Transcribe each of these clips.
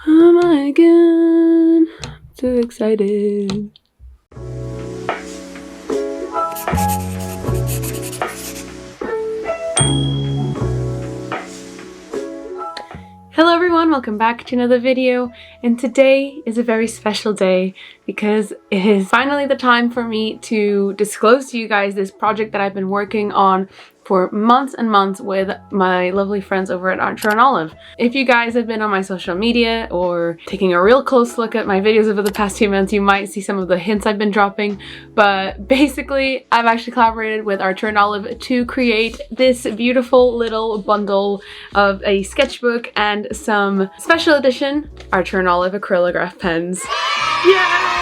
Oh my god, I'm so excited. Hello everyone, welcome back to another video, and today is a very special day because it is finally the time for me to disclose to you guys this project that I've been working on for months and months with my lovely friends over at Archer and Olive. If you guys have been on my social media or taking a real close look at my videos over the past few months, you might see some of the hints I've been dropping, but basically I've actually collaborated with Archer and Olive to create this beautiful little bundle of a sketchbook and some special edition Archer and Olive acrylograph pens. Yeah!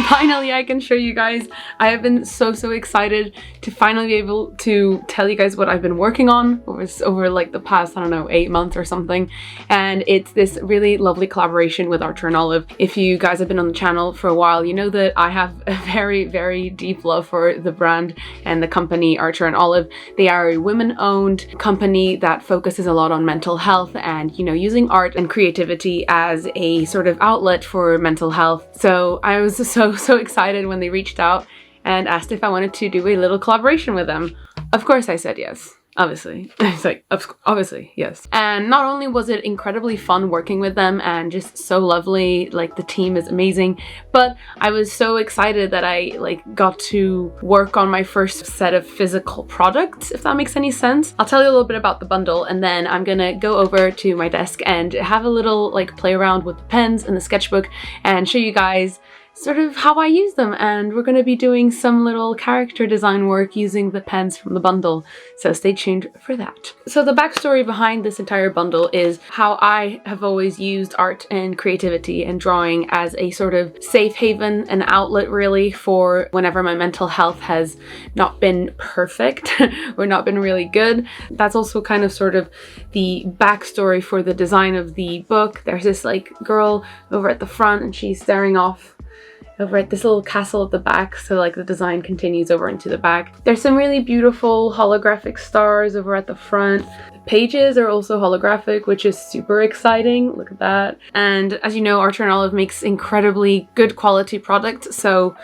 Finally I can show you guys. I have been so excited to finally be able to tell you guys what I've been working on over like the past, I don't know, 8 months or something. And it's this really lovely collaboration with Archer and Olive. If you guys have been on the channel for a while, you know that I have a very deep love for the brand and the company Archer and Olive. They are a women-owned company that focuses a lot on mental health and, you know, using art and creativity as a sort of outlet for mental health. So I was so excited when they reached out and asked if I wanted to do a little collaboration with them. Of course I said yes. Obviously. It's like, obviously, yes. And not only was it incredibly fun working with them and just so lovely, like the team is amazing, but I was so excited that I got to work on my first set of physical products, if that makes any sense. I'll tell you a little bit about the bundle and then I'm gonna go over to my desk and have a little play around with the pens and the sketchbook and show you guys sort of how I use them, and we're going to be doing some little character design work using the pens from the bundle, so stay tuned for that. So the backstory behind this entire bundle is how I have always used art and creativity and drawing as a sort of safe haven, an outlet really for whenever my mental health has not been perfect or not been really good. That's also kind of sort of the backstory for the design of the book. There's this girl over at the front and she's staring off over at this little castle at the back, so the design continues over into the back. There's some really beautiful holographic stars over at the front. The pages are also holographic, which is super exciting. Look at that. And as you know, Archer and Olive makes incredibly good quality products, so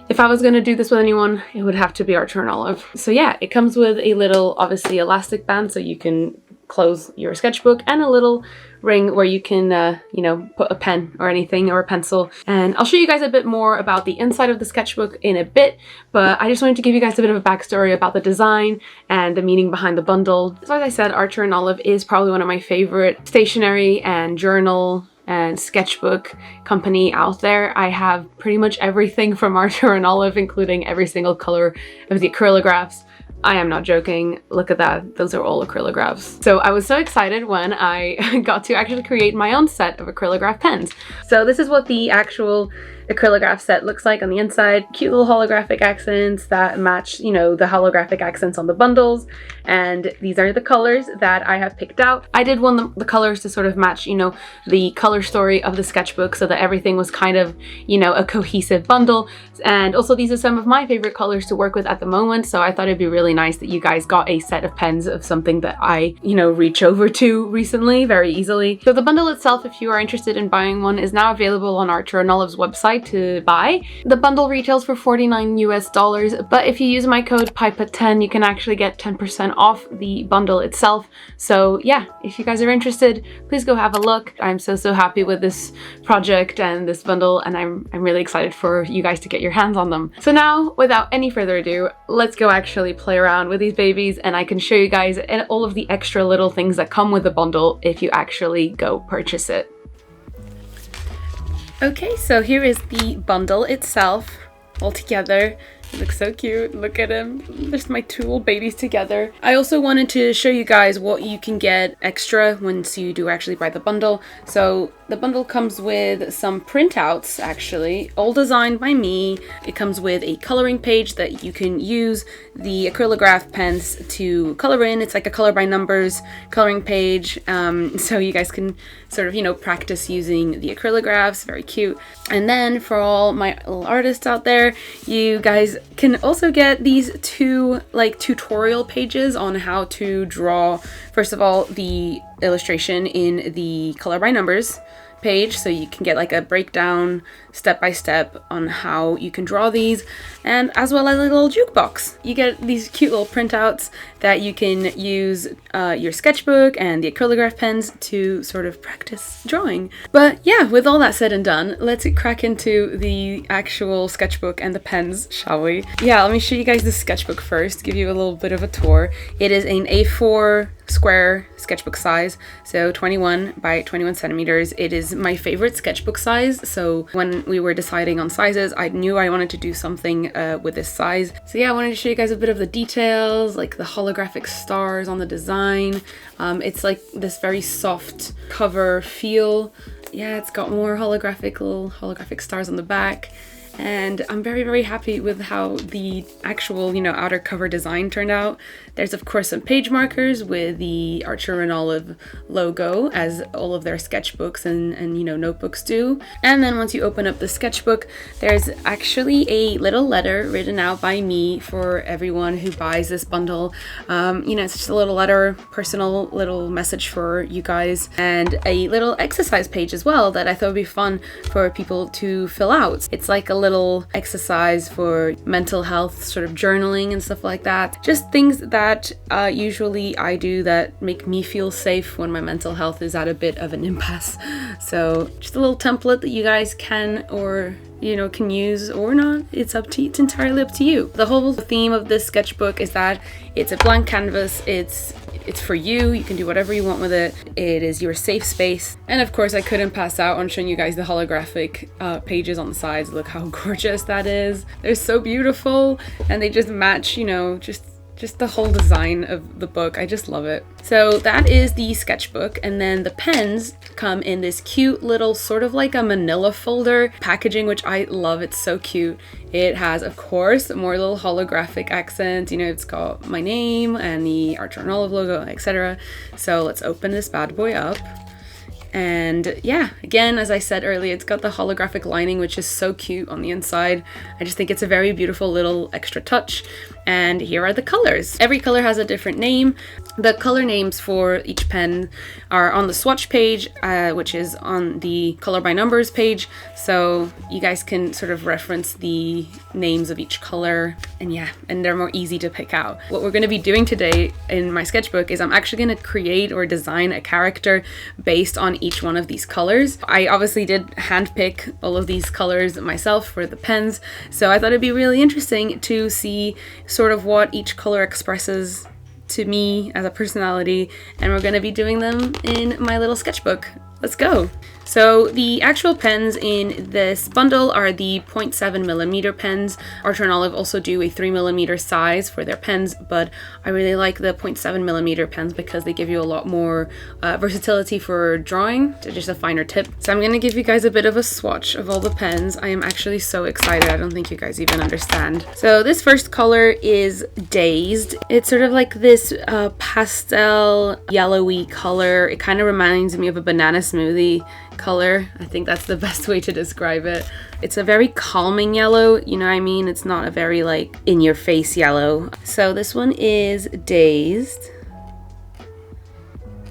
if I was going to do this with anyone, it would have to be Archer and Olive. So yeah, it comes with a little, obviously, elastic band so you can close your sketchbook, and a little ring where you can, you know, put a pen or anything, or a pencil. And I'll show you guys a bit more about the inside of the sketchbook in a bit, but I just wanted to give you guys a bit of a backstory about the design and the meaning behind the bundle. So as I said, Archer and Olive is probably one of my favorite stationery and journal and sketchbook company out there. I have pretty much everything from Archer and Olive, including every single color of the acrylographs. I am not joking. Look at that. Those are all acrylographs. So I was so excited when I got to actually create my own set of acrylograph pens. So this is what the actual acrylograph set looks like on the inside. Cute little holographic accents that match, you know, the holographic accents on the bundles. And these are the colors that I have picked out. I did want the colors to sort of match, you know, the color story of the sketchbook so that everything was kind of, you know, a cohesive bundle. And also these are some of my favorite colors to work with at the moment. So I thought it'd be really nice that you guys got a set of pens of something that I, you know, reach over to recently very easily. So the bundle itself, if you are interested in buying one, is now available on Archer and Olive's website to buy. The bundle retails for $49 US, but if you use my code PIPA10, you can actually get 10% off the bundle itself. So yeah, if you guys are interested, please go have a look. I'm so happy with this project and this bundle, and I'm really excited for you guys to get your hands on them. So now, without any further ado, let's go actually play around with these babies, and I can show you guys all of the extra little things that come with the bundle if you actually go purchase it. Okay, so here is the bundle itself all together. It looks so cute. Look at him. There's my two little babies together. I also wanted to show you guys what you can get extra once you do actually buy the bundle. So the bundle comes with some printouts, actually, all designed by me. It comes with a coloring page that you can use the acrylograph pens to color in. It's like a color by numbers coloring page. So you guys can sort of, you know, practice using the acrylographs. Very cute. And then for all my little artists out there, you guys can also get these two tutorial pages on how to draw, first of all, the illustration in the color by numbers page, so you can get like a breakdown step by step on how you can draw these, and as well as a little jukebox. You get these cute little printouts that you can use your sketchbook and the acrylograph pens to sort of practice drawing. But yeah, with all that said and done, let's crack into the actual sketchbook and the pens, shall we? Yeah, let me show you guys the sketchbook first, give you a little bit of a tour. It is an A4 square sketchbook size, so 21 by 21 centimeters. It is my favorite sketchbook size, so when we were deciding on sizes, I knew I wanted to do something with this size. So yeah, I wanted to show you guys a bit of the details, like the holographic stars on the design. It's like this very soft cover feel. Yeah, it's got more little holographic stars on the back. And I'm very, very happy with how the actual, outer cover design turned out. There's of course some page markers with the Archer and Olive logo, as all of their sketchbooks and notebooks do. And then once you open up the sketchbook, there's actually a little letter written out by me for everyone who buys this bundle. It's just a little letter, personal little message for you guys, and a little exercise page as well that I thought would be fun for people to fill out. It's like a little exercise for mental health, sort of journaling and stuff like that. Just things that usually I do that make me feel safe when my mental health is at a bit of an impasse. So just a little template that you guys can can use or not. It's entirely up to you. The whole theme of this sketchbook is that it's a blank canvas. It's for you. You can do whatever you want with it. It is your safe space. And of course, I couldn't pass out on showing you guys the holographic pages on the sides. Look how gorgeous that is. They're so beautiful, and they just match, just the whole design of the book. I just love it. So that is the sketchbook, and then the pens come in this cute little sort of like a manila folder packaging, which I love. It's so cute. It has, of course, more little holographic accents. It's got my name and the Archer and Olive logo, etc. So let's open this bad boy up. And yeah, again, as I said earlier, it's got the holographic lining, which is so cute on the inside. I just think it's a very beautiful little extra touch. And here are the colors. Every color has a different name. The color names for each pen are on the swatch page, which is on the color by numbers page. So you guys can sort of reference the names of each color, and they're more easy to pick out. What we're going to be doing today in my sketchbook is I'm actually going to create or design a character based on each one of these colors. I obviously did handpick all of these colors myself for the pens, so I thought it'd be really interesting to see sort of what each color expresses to me as a personality, and we're going to be doing them in my little sketchbook. Let's go. So the actual pens in this bundle are the 0.7mm pens. Archer and Olive also do a 3mm size for their pens, but I really like the 0.7mm pens because they give you a lot more versatility for drawing. They're just a finer tip. So I'm going to give you guys a bit of a swatch of all the pens. I am actually so excited. I don't think you guys even understand. So this first color is Dazed. It's sort of like this pastel yellowy color. It kind of reminds me of a banana smoothie color. I think that's the best way to describe it. It's a very calming yellow, It's not a very like in your face yellow. So this one is Dazed.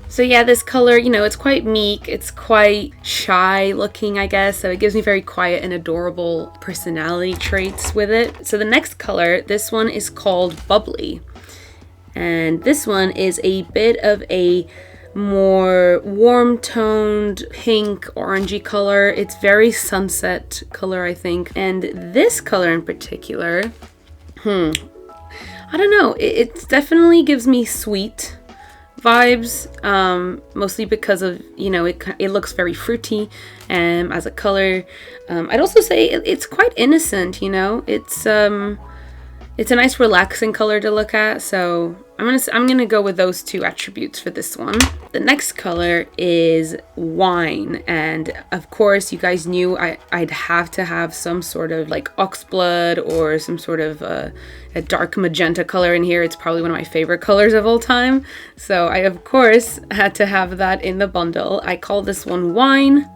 So yeah, this color, it's quite meek, it's quite shy looking, I guess, so it gives me very quiet and adorable personality traits with it. So the next color, this one is called Bubbly, and this one is a bit of a more warm-toned pink orangey color. It's very sunset color, I think. And this color in particular, I don't know, it definitely gives me sweet vibes, mostly because of, it looks very fruity as a color. I'd also say it's quite innocent, it's a nice relaxing color to look at, so I'm gonna go with those two attributes for this one. The next color is Wine, and of course you guys knew I'd have to have some sort of like oxblood or some sort of a dark magenta color in here. It's probably one of my favorite colors of all time, so I of course had to have that in the bundle. I call this one Wine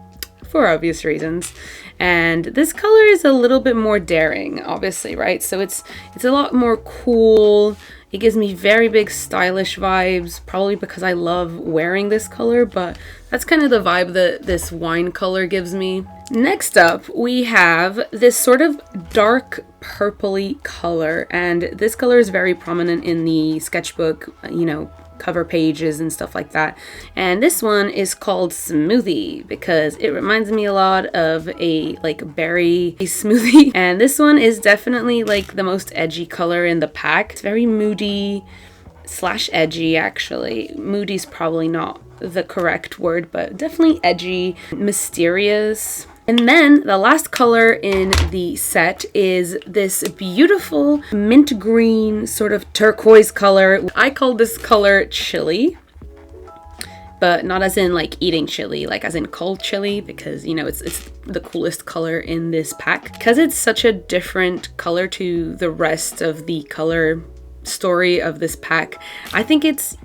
for obvious reasons. And this color is a little bit more daring, obviously, right? So it's a lot more cool. It gives me very big stylish vibes, probably because I love wearing this color, but that's kind of the vibe that this wine color gives me. Next up, we have this sort of dark purpley color, and this color is very prominent in the sketchbook, you know, cover pages and stuff like that. And this one is called Smoothie because it reminds me a lot of a berry smoothie. And this one is definitely like the most edgy color in the pack. It's very moody / edgy, actually. Moody's probably not the correct word, but definitely edgy, mysterious. And then the last color in the set is this beautiful mint green sort of turquoise color. I call this color chili, but not as in like eating chili, like as in cold chili, because you know it's the coolest color in this pack because it's such a different color to the rest of the color story of this pack. I think it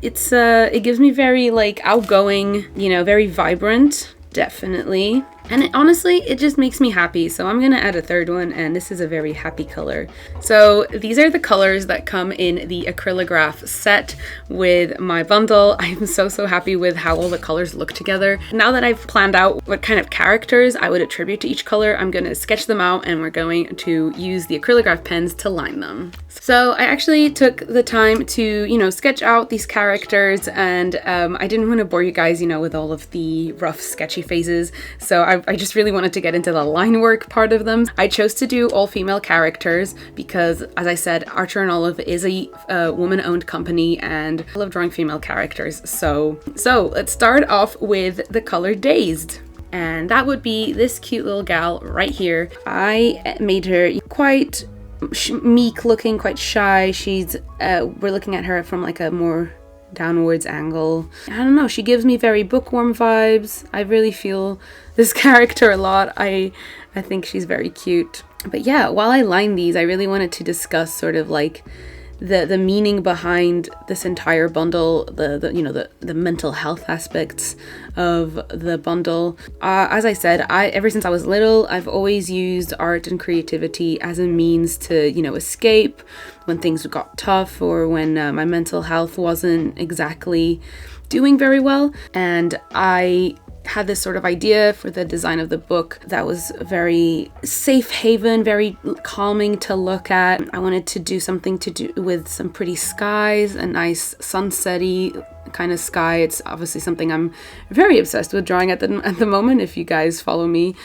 gives me very like outgoing, you know, very vibrant, definitely. And honestly, it just makes me happy. So I'm gonna add a third one, and this is a very happy color. So these are the colors that come in the acrylograph set with my bundle. I'm so happy with how all the colors look together. Now that I've planned out what kind of characters I would attribute to each color, I'm gonna sketch them out, and we're going to use the acrylograph pens to line them. So I actually took the time to, you know, sketch out these characters, and I didn't want to bore you guys, you know, with all of the rough sketchy phases. So I just really wanted to get into the line work part of them. I chose to do all female characters because, as I said, Archer and Olive is a woman-owned company, and I love drawing female characters. So let's start off with the color Dazed. And that would be this cute little gal right here. I made her quite meek looking, quite shy. She's we're looking at her from like a more downwards angle. I don't know, she gives me very bookworm vibes. I really feel this character a lot. I think she's very cute. But yeah, while I line these, I really wanted to discuss sort of like the meaning behind this entire bundle, the mental health aspects of the bundle. As I said, ever since I was little, I've always used art and creativity as a means to, you know, escape when things got tough or when my mental health wasn't exactly doing very well. And I had this sort of idea for the design of the book that was very safe haven, very calming to look at. I wanted to do something to do with some pretty skies, a nice sunset-y kind of sky. It's obviously something I'm very obsessed with drawing at the moment, if you guys follow me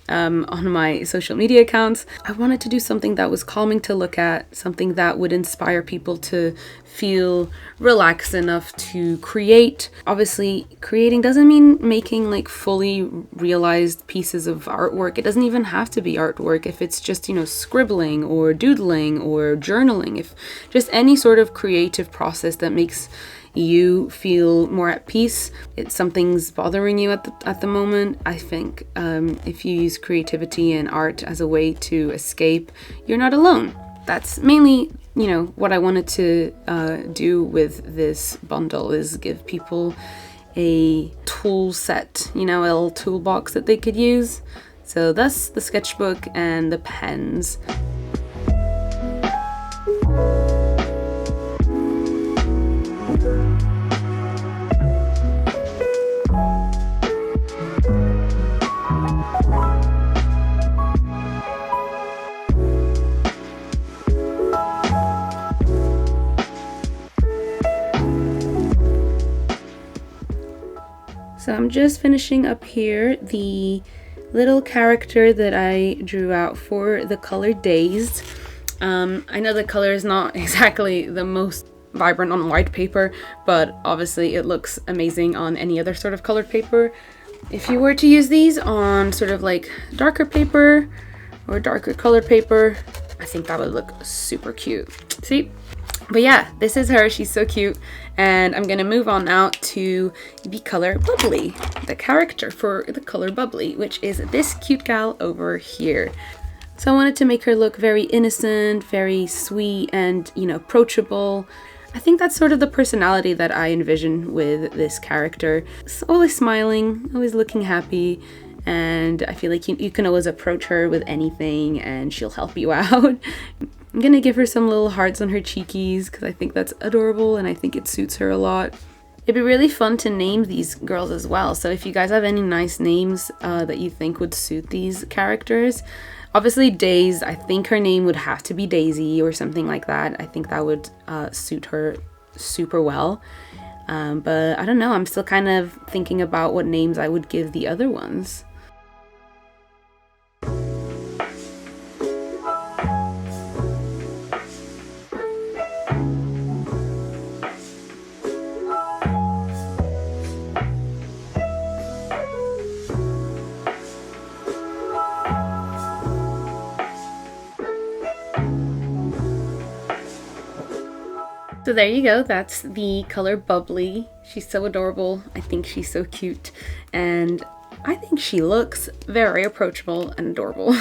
on my social media accounts. I wanted to do something that was calming to look at, something that would inspire people to feel relaxed enough to create. Obviously, creating doesn't mean making like fully realized pieces of artwork. It doesn't even have to be artwork. If it's just, you know, scribbling or doodling or journaling, if just any sort of creative process that makes you feel more at peace, it's something's bothering you at the moment. I think if you use creativity and art as a way to escape, you're not alone. That's mainly, you know, what I wanted to do with this bundle, is give people a tool set, you know, a little toolbox that they could use. So that's the sketchbook and the pens. So I'm just finishing up here the little character that I drew out for the color Dazed. I know the color is not exactly the most vibrant on white paper, but obviously it looks amazing on any other sort of colored paper. If you were to use these on sort of like darker paper or darker colored paper, I think that would look super cute. See? But yeah, this is her. She's so cute. And I'm gonna move on now to the color Bubbly, the character for the color Bubbly, which is this cute gal over here. So I wanted to make her look very innocent, very sweet, and, you know, approachable. I think that's sort of the personality that I envision with this character. Always smiling, always looking happy, and I feel like you can always approach her with anything and she'll help you out. I'm gonna give her some little hearts on her cheekies because I think that's adorable and I think it suits her a lot. It'd be really fun to name these girls as well, so if you guys have any nice names that you think would suit these characters. Obviously Days, I think her name would have to be Daisy or something like that. I think that would suit her super well. But I don't know, I'm still kind of thinking about what names I would give the other ones. So there you go, that's the color Bubbly. She's so adorable. I think she's so cute, and I think she looks very approachable and adorable.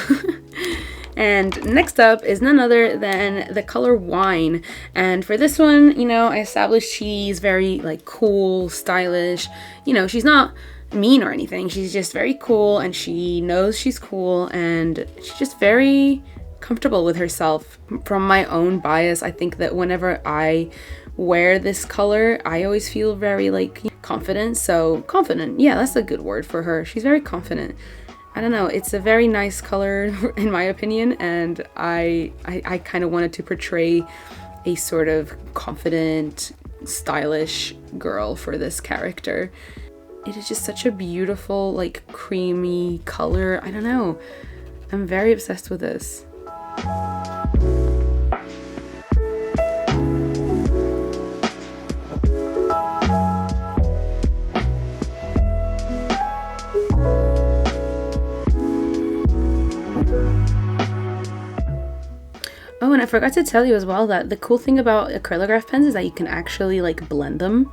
And next up is none other than the color Wine. And for this one, you know, I established she's very like cool, stylish. You know, she's not mean or anything. She's just very cool, and she knows she's cool, and she's just very comfortable with herself. From my own bias, I think that whenever I wear this color, I always feel very like confident. So confident, yeah, that's a good word for her. She's very confident. I don't know, it's a very nice color in my opinion, and I kind of wanted to portray a sort of confident, stylish girl for this character. It is just such a beautiful, like, creamy color. I don't know, I'm very obsessed with this. Oh, and I forgot to tell you as well that the cool thing about acrylograph pens is that you can actually like blend them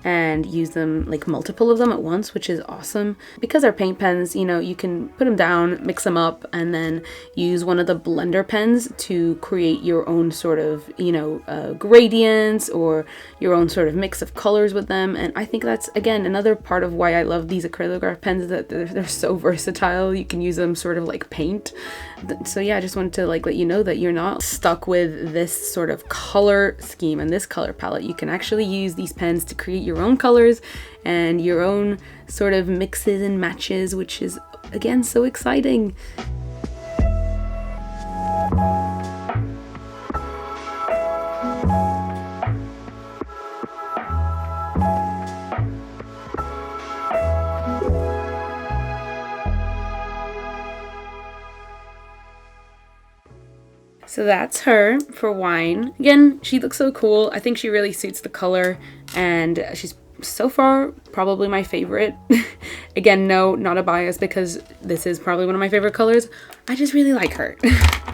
and use them, like multiple of them at once, which is awesome. Because our paint pens, you know, you can put them down, mix them up, and then use one of the blender pens to create your own sort of, you know, gradients or your own sort of mix of colors with them. And I think that's, again, another part of why I love these acrylograph pens, is that they're so versatile. You can use them sort of like paint. So yeah, I just wanted to like let you know that you're not stuck with this sort of color scheme and this color palette. You can actually use these pens to create your own colors and your own sort of mixes and matches, which is again so exciting. So that's her for Wine. Again, she looks so cool. I think she really suits the color, and she's so far probably my favorite. Again, no, not a bias, because this is probably one of my favorite colors. I just really like her.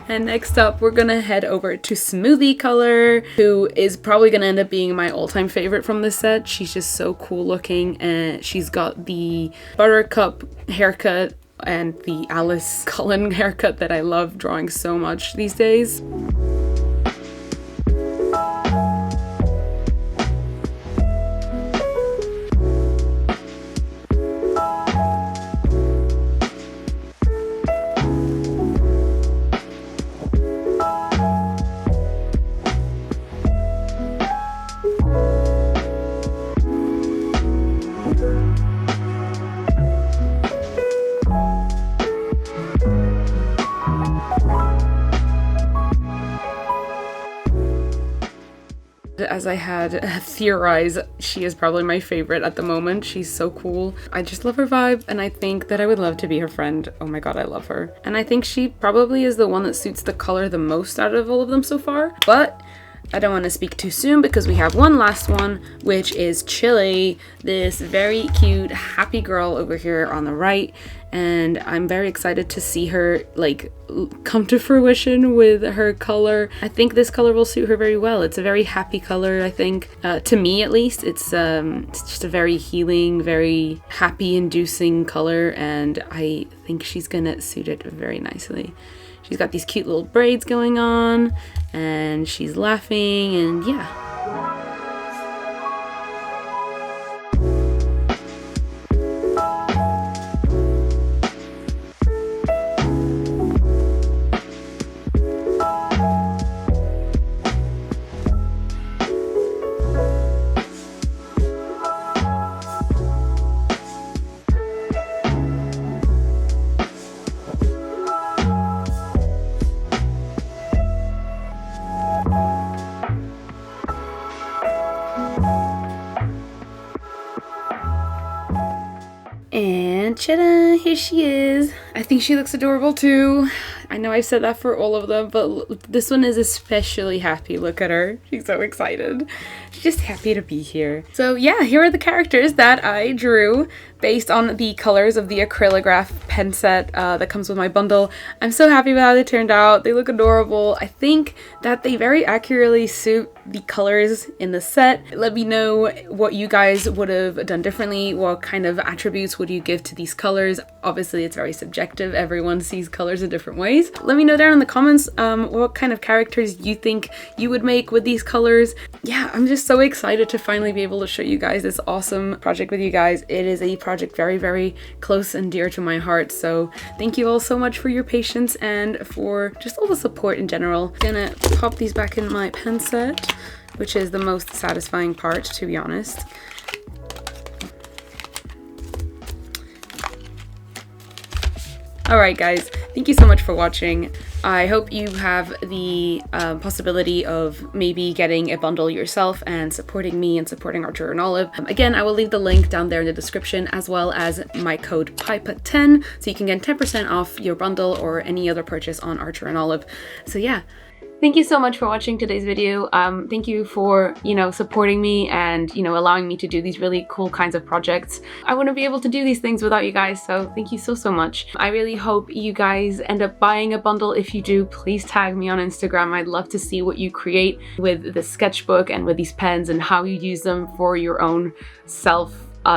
And next up, we're gonna head over to Smoothie Color, who is probably gonna end up being my all-time favorite from this set. She's just so cool looking, and she's got the buttercup haircut and the Alice Cullen haircut that I love drawing so much these days. As I had theorized, she is probably my favorite at the moment. She's so cool. I just love her vibe, and I think that I would love to be her friend. Oh my god, I love her. And I think she probably is the one that suits the color the most out of all of them so far. But I don't want to speak too soon, because we have one last one, which is Chili, this very cute, happy girl over here on the right. And I'm very excited to see her like come to fruition with her color. I think this color will suit her very well. It's a very happy color, I think. To me, at least, it's just a very healing, very happy inducing color, and I think she's gonna suit it very nicely. She's got these cute little braids going on, and she's laughing, and yeah. Ta-da! Here she is. I think she looks adorable too. I know I've said that for all of them, but this one is especially happy. Look at her. She's so excited. She's just happy to be here. So yeah, here are the characters that I drew based on the colors of the acrylograph pen set that comes with my bundle. I'm so happy with how they turned out. They look adorable. I think that they very accurately suit the colors in the set. Let me know what you guys would have done differently. What kind of attributes would you give to these colors? Obviously, it's very subjective. Everyone sees colors in different ways. Let me know down in the comments what kind of characters you think you would make with these colors. Yeah, I'm just so excited to finally be able to show you guys this awesome project with you guys. It is a project very, very close and dear to my heart. So thank you all so much for your patience and for just all the support in general. I'm gonna pop these back in my pen set, which is the most satisfying part, to be honest. Alright guys, thank you so much for watching. I hope you have the possibility of maybe getting a bundle yourself and supporting me and supporting Archer and Olive. Again, I will leave the link down there in the description, as well as my code PIPA10, so you can get 10% off your bundle or any other purchase on Archer and Olive. So yeah. Thank you so much for watching today's video. Thank you for, supporting me and, allowing me to do these really cool kinds of projects. I wouldn't be able to do these things without you guys, so thank you so much. I really hope you guys end up buying a bundle. If you do, please tag me on Instagram. I'd love to see what you create with the sketchbook and with these pens and how you use them for your own self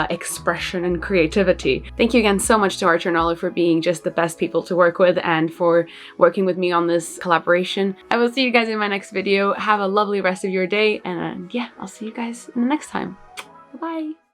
expression and creativity. Thank you again so much to Archer and Olive for being just the best people to work with and for working with me on this collaboration. I will see you guys in my next video. Have a lovely rest of your day, and yeah, I'll see you guys in the next time. Bye-bye.